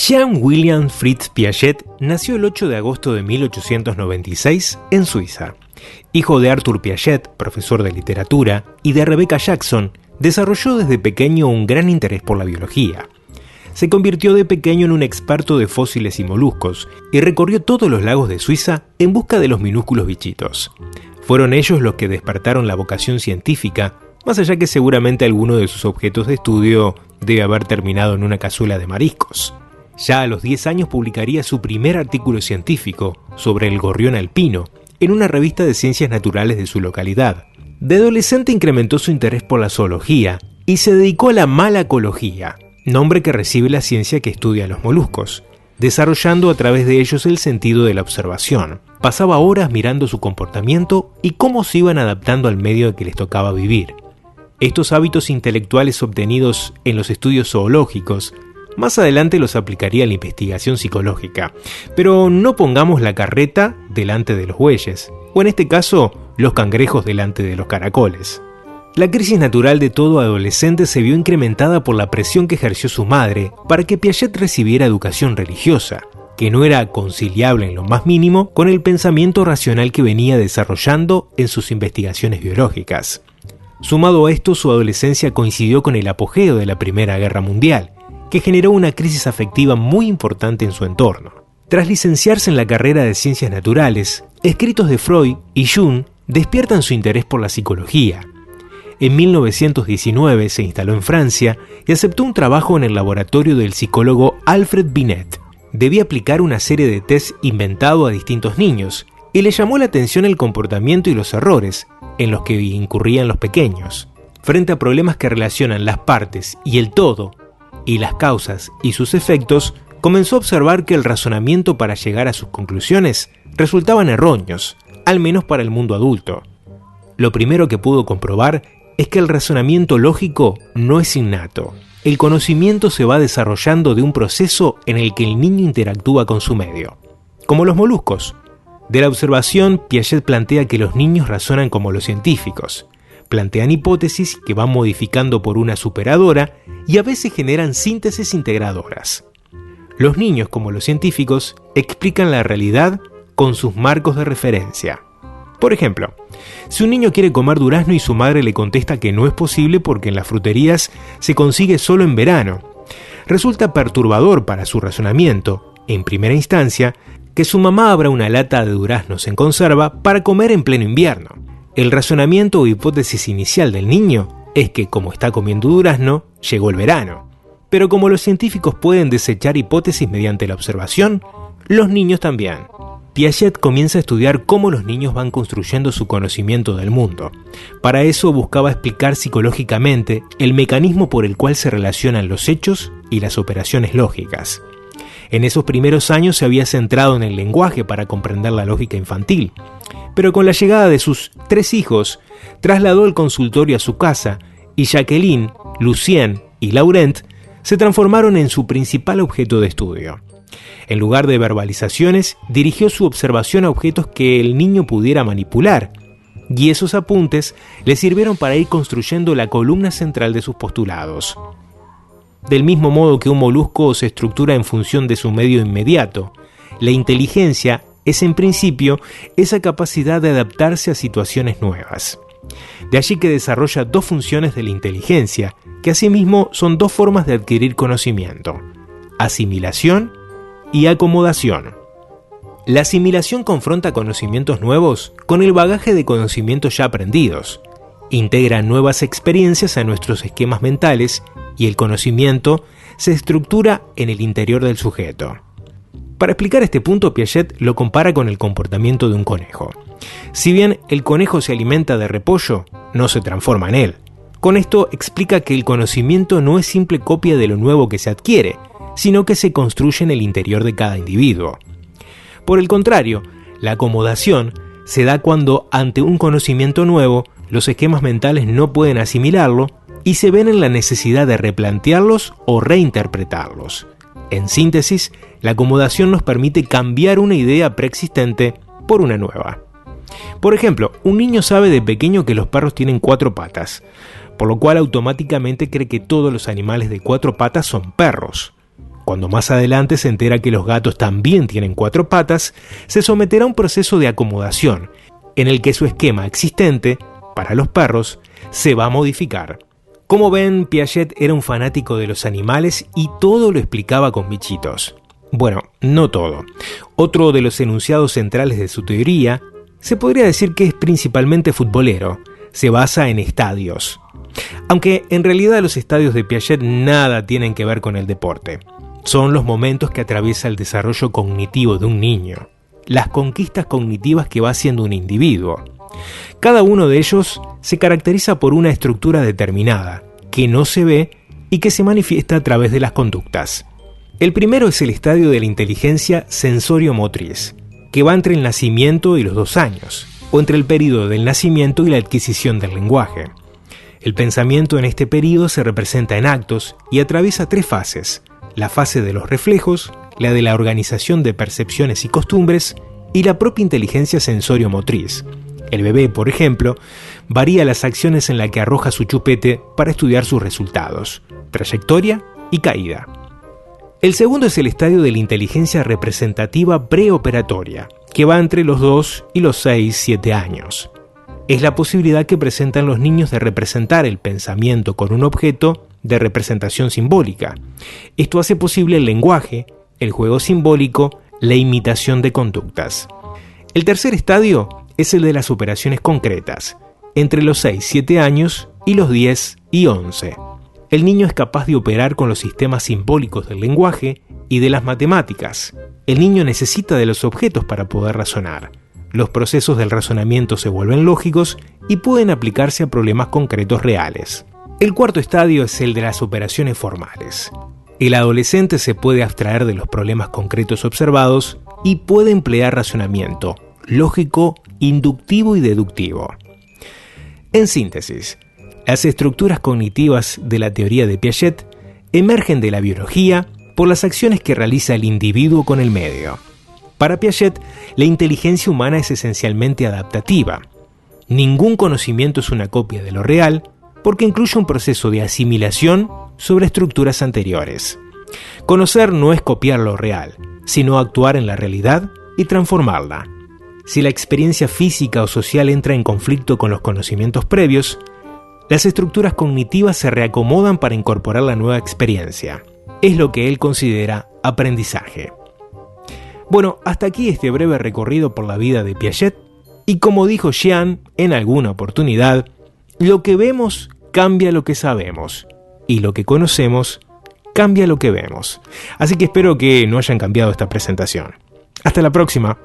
Jean William Fritz Piaget nació el 8 de agosto de 1896 en Suiza. Hijo de Arthur Piaget, profesor de literatura, y de Rebecca Jackson, desarrolló desde pequeño un gran interés por la biología. Se convirtió de pequeño en un experto de fósiles y moluscos y recorrió todos los lagos de Suiza en busca de los minúsculos bichitos. Fueron ellos los que despertaron la vocación científica, más allá que seguramente alguno de sus objetos de estudio debe haber terminado en una cazuela de mariscos. Ya a los 10 años publicaría su primer artículo científico sobre el gorrión alpino en una revista de ciencias naturales de su localidad. De adolescente incrementó su interés por la zoología y se dedicó a la malacología, nombre que recibe la ciencia que estudia los moluscos, desarrollando a través de ellos el sentido de la observación. Pasaba horas mirando su comportamiento y cómo se iban adaptando al medio que les tocaba vivir. Estos hábitos intelectuales obtenidos en los estudios zoológicos más adelante los aplicaría a la investigación psicológica, pero no pongamos la carreta delante de los bueyes, o en este caso, los cangrejos delante de los caracoles. La crisis natural de todo adolescente se vio incrementada por la presión que ejerció su madre para que Piaget recibiera educación religiosa, que no era conciliable en lo más mínimo con el pensamiento racional que venía desarrollando en sus investigaciones biológicas. Sumado a esto, su adolescencia coincidió con el apogeo de la Primera Guerra Mundial, que generó una crisis afectiva muy importante en su entorno. Tras licenciarse en la carrera de Ciencias Naturales, escritos de Freud y Jung despiertan su interés por la psicología. En 1919 se instaló en Francia y aceptó un trabajo en el laboratorio del psicólogo Alfred Binet. Debía aplicar una serie de test inventado a distintos niños, y le llamó la atención el comportamiento y los errores en los que incurrían los pequeños. Frente a problemas que relacionan las partes y el todo, y las causas y sus efectos, comenzó a observar que el razonamiento para llegar a sus conclusiones resultaban erróneos, al menos para el mundo adulto. Lo primero que pudo comprobar es que el razonamiento lógico no es innato. El conocimiento se va desarrollando de un proceso en el que el niño interactúa con su medio, como los moluscos. De la observación, Piaget plantea que los niños razonan como los científicos. Plantean hipótesis que van modificando por una superadora y a veces generan síntesis integradoras. Los niños, como los científicos, explican la realidad con sus marcos de referencia. Por ejemplo, si un niño quiere comer durazno y su madre le contesta que no es posible porque en las fruterías se consigue solo en verano, resulta perturbador para su razonamiento, en primera instancia, que su mamá abra una lata de duraznos en conserva para comer en pleno invierno. El razonamiento o hipótesis inicial del niño es que, como está comiendo durazno, llegó el verano. Pero como los científicos pueden desechar hipótesis mediante la observación, los niños también. Piaget comienza a estudiar cómo los niños van construyendo su conocimiento del mundo. Para eso buscaba explicar psicológicamente el mecanismo por el cual se relacionan los hechos y las operaciones lógicas. En esos primeros años se había centrado en el lenguaje para comprender la lógica infantil, pero con la llegada de sus 3 hijos, trasladó el consultorio a su casa y Jacqueline, Lucien y Laurent se transformaron en su principal objeto de estudio. En lugar de verbalizaciones, dirigió su observación a objetos que el niño pudiera manipular, y esos apuntes le sirvieron para ir construyendo la columna central de sus postulados. Del mismo modo que un molusco se estructura en función de su medio inmediato, la inteligencia es en principio esa capacidad de adaptarse a situaciones nuevas. De allí que desarrolla 2 funciones de la inteligencia, que asimismo son 2 formas de adquirir conocimiento: asimilación y acomodación. La asimilación confronta conocimientos nuevos con el bagaje de conocimientos ya aprendidos, integra nuevas experiencias a nuestros esquemas mentales y el conocimiento se estructura en el interior del sujeto. Para explicar este punto, Piaget lo compara con el comportamiento de un conejo. Si bien el conejo se alimenta de repollo, no se transforma en él. Con esto explica que el conocimiento no es simple copia de lo nuevo que se adquiere, sino que se construye en el interior de cada individuo. Por el contrario, la acomodación se da cuando, ante un conocimiento nuevo, los esquemas mentales no pueden asimilarlo y se ven en la necesidad de replantearlos o reinterpretarlos. En síntesis, la acomodación nos permite cambiar una idea preexistente por una nueva. Por ejemplo, un niño sabe de pequeño que los perros tienen 4 patas, por lo cual automáticamente cree que todos los animales de 4 patas son perros. Cuando más adelante se entera que los gatos también tienen 4 patas, se someterá a un proceso de acomodación, en el que su esquema existente, para los perros, se va a modificar. Como ven, Piaget era un fanático de los animales y todo lo explicaba con bichitos. Bueno, no todo. Otro de los enunciados centrales de su teoría se podría decir que es principalmente futbolero. Se basa en estadios. Aunque en realidad los estadios de Piaget nada tienen que ver con el deporte. Son los momentos que atraviesa el desarrollo cognitivo de un niño. Las conquistas cognitivas que va haciendo un individuo. Cada uno de ellos se caracteriza por una estructura determinada, que no se ve y que se manifiesta a través de las conductas. El primero es el estadio de la inteligencia sensorio-motriz, que va entre el nacimiento y los 2 años, o entre el período del nacimiento y la adquisición del lenguaje. El pensamiento en este período se representa en actos y atraviesa 3 fases: la fase de los reflejos, la de la organización de percepciones y costumbres, y la propia inteligencia sensorio-motriz. El bebé, por ejemplo, varía las acciones en las que arroja su chupete para estudiar sus resultados, trayectoria y caída. El segundo es el estadio de la inteligencia representativa preoperatoria, que va entre los 2 y los 6-7 años. Es la posibilidad que presentan los niños de representar el pensamiento con un objeto de representación simbólica. Esto hace posible el lenguaje, el juego simbólico, la imitación de conductas. El tercer estadio es el de las operaciones concretas, entre los 6-7 años y los 10 y 11. El niño es capaz de operar con los sistemas simbólicos del lenguaje y de las matemáticas. El niño necesita de los objetos para poder razonar. Los procesos del razonamiento se vuelven lógicos y pueden aplicarse a problemas concretos reales. El cuarto estadio es el de las operaciones formales. El adolescente se puede abstraer de los problemas concretos observados y puede emplear razonamiento lógico, inductivo y deductivo. En síntesis, las estructuras cognitivas de la teoría de Piaget emergen de la biología por las acciones que realiza el individuo con el medio. Para Piaget, la inteligencia humana es esencialmente adaptativa. Ningún conocimiento es una copia de lo real, porque incluye un proceso de asimilación sobre estructuras anteriores. Conocer no es copiar lo real, sino actuar en la realidad y transformarla. Si la experiencia física o social entra en conflicto con los conocimientos previos, las estructuras cognitivas se reacomodan para incorporar la nueva experiencia. Es lo que él considera aprendizaje. Bueno, hasta aquí este breve recorrido por la vida de Piaget, y como dijo Jean en alguna oportunidad, lo que vemos cambia lo que sabemos, y lo que conocemos cambia lo que vemos. Así que espero que no hayan cambiado esta presentación. Hasta la próxima.